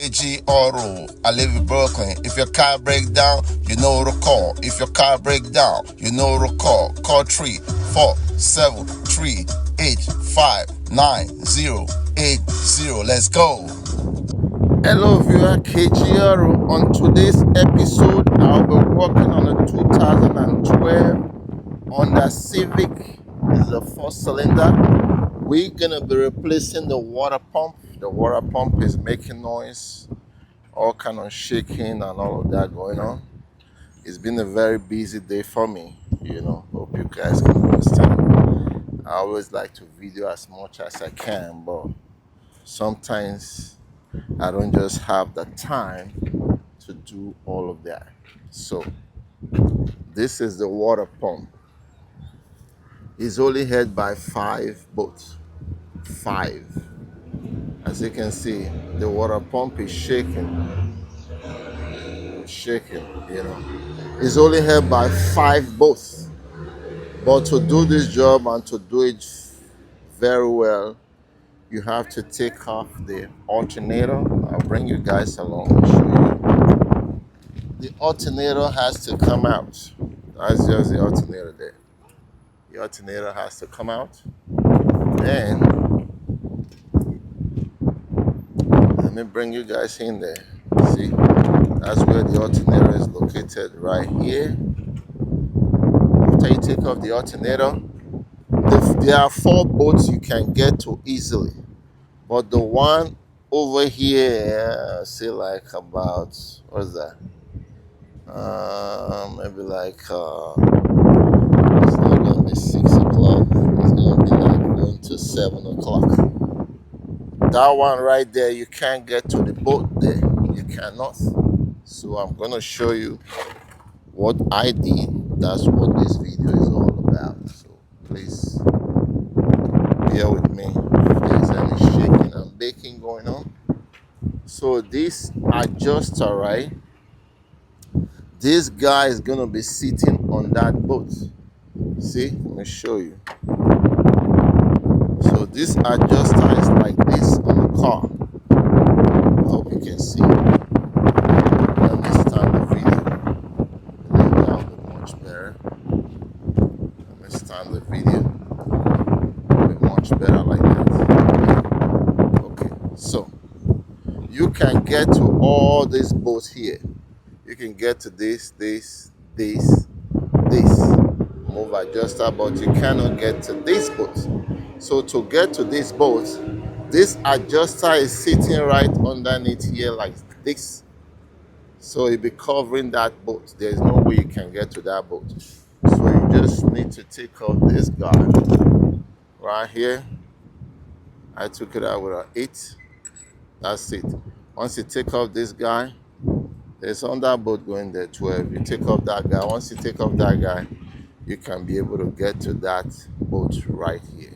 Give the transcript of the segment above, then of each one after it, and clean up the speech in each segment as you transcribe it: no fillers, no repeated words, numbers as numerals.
FWD Auto. I live in Brooklyn. If your car breaks down, you know to call. If your car breaks down, you know to call. Call 347-385-9080. Let's go. Hello viewer, KGR. On today's episode, I'll be working on a 2012 Honda Civic. This is a 4-cylinder. We're gonna be replacing the water pump. The water pump is making noise, all kind of shaking and all of that going on. It's been a very busy day for me, hope you guys can understand. I always like to video as much as I can, but sometimes I don't just have the time to do all of that. So this is the water pump. It's only held by 5 boats. 5. As you can see, the water pump is shaking. It's only held by 5 boats. But to do this job and to do it very well, you have to take off the alternator. I'll bring you guys along and show you. The alternator has to come out. That's just the alternator there. The alternator has to come out. And let me bring you guys in there. See, that's where the alternator is located, right here. After you take off the alternator, there are 4 boats you can get to easily. But the one over here, say like about, what's that? Maybe like, it's not gonna be 6 o'clock. It's gonna be like going to 7 o'clock. That one right there, you can't get to the boat there. You cannot. So I'm gonna show you what I did. That's what this video is all about. So please bear with me if there's any shaking and baking going on. So this adjuster, right? This guy is gonna be sitting on that boat. See, let me show you. So this adjuster is like this on the car. I hope you can see. Let me start the video. That will be much better. Let me start the video. It'll be much better like that. Okay, so you can get to all these boats here. You can get to this move adjuster, but you cannot get to this boat. So to get to this boat, this adjuster is sitting right underneath here like this. So it'll be covering that boat. There's no way you can get to that boat. So you just need to take off this guy right here. I took it out with an 8. That's it. Once you take off this guy, there's on that boat going there 12. You take off that guy. Once you take off that guy, you can be able to get to that boat right here.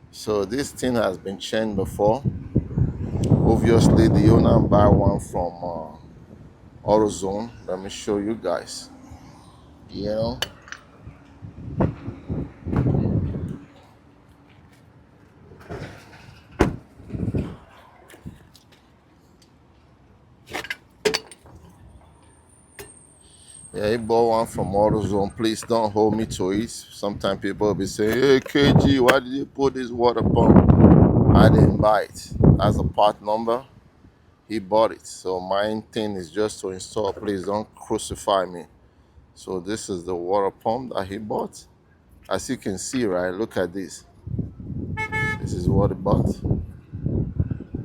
So this thing has been changed before. Obviously, the owner buy one from AutoZone. Let me show you guys. Yeah, he bought one from AutoZone. Please don't hold me to it. Sometimes people will be saying, "Hey KG, why did you put this water pump?" I didn't buy it. That's a part number. He bought it. So my thing is just to install. Please don't crucify me. So this is the water pump that he bought. As you can see, right? Look at this. This is what he bought.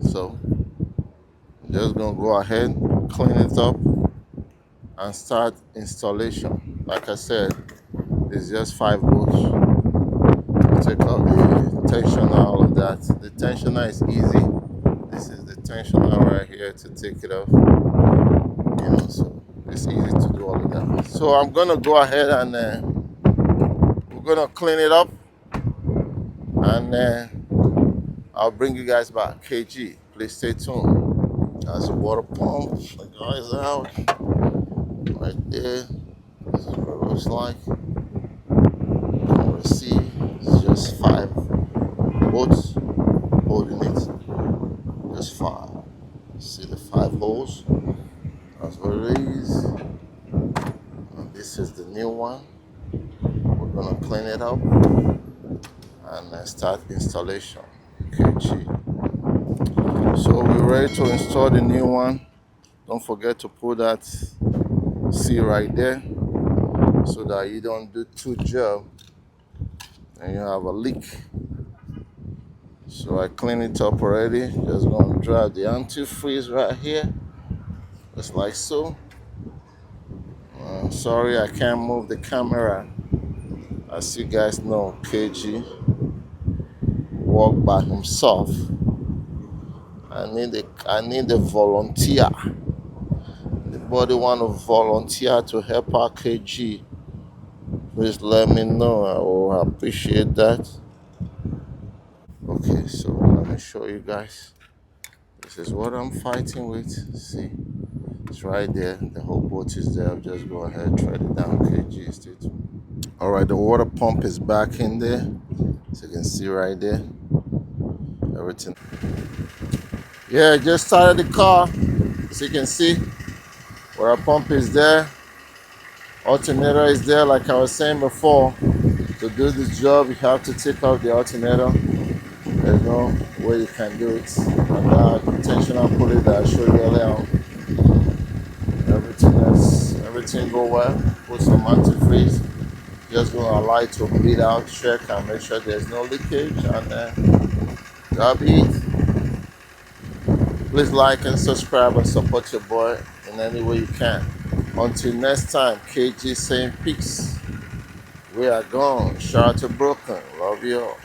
So I'm just gonna go ahead, clean it up, and start installation. Like I said, it's just 5 bolts. Take out the tensioner, all of that. The tensioner is easy. This is the tensioner right here to take it off. So it's easy to do all of that. So I'm gonna go ahead and we're gonna clean it up, and I'll bring you guys back. KG, please stay tuned. That's a water pump. The guy's out right there. This is what it looks like. You see, it's just 5 boats holding it. Just 5. See the 5 holes. That's what it is. And this is the new one. We're gonna clean it up and start installation. KG. So we're ready to install the new one. Don't forget to put that C right there so that you don't do two jobs and you have a leak. So I clean it up already. Just gonna drop the antifreeze right here, just like so. Sorry I can't move the camera. As you guys know, KG walked by himself. I need a volunteer. Anybody want to volunteer to help our KG? Please let me know. I will appreciate that. Okay, so let me show you guys. This is what I'm fighting with. See, it's right there. The whole boat is there. I'll just go ahead, tread it down. KG stay tuned. All right, the water pump is back in there. So you can see right there. Everything. Yeah, just started the car. As you can see, water pump is there. Alternator is there. Like I was saying before, to do this job, you have to take out the alternator. There's no way you can do it. And that intentional pulley that I showed you earlier, everything go well. Put some antifreeze. Just gonna allow it to bleed out, check and make sure there's no leakage, and that'll be it. Please like and subscribe and support your boy in any way you can. Until next time, KG saying peace. We are gone. Shout out to Brooklyn. Love you all.